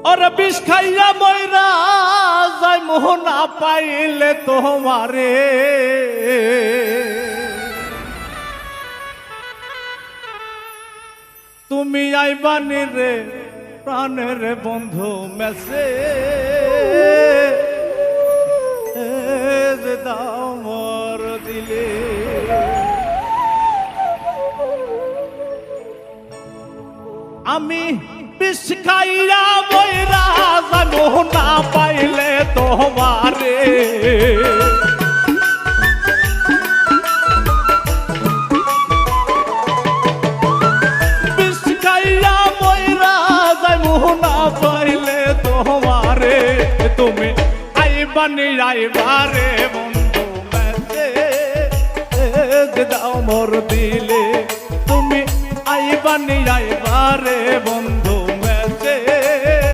ওরে বিষ খাইয়া ময়রা যায় মোহ না পাইলে তোমারে তুমি আইবানি রে প্রাণের বন্ধু মেসে দাও মোর দিলে আমি বিষ খাইয়া ময়রা জানো না পাইলে তোমারে বিষ খাইয়া ময়রা জানো না পাইলে তোমারে তুমি আইবানি আইবারে বন্ধু মেসে দাও মোর দিলে তুমি আইবানি আইবারে বন্ধু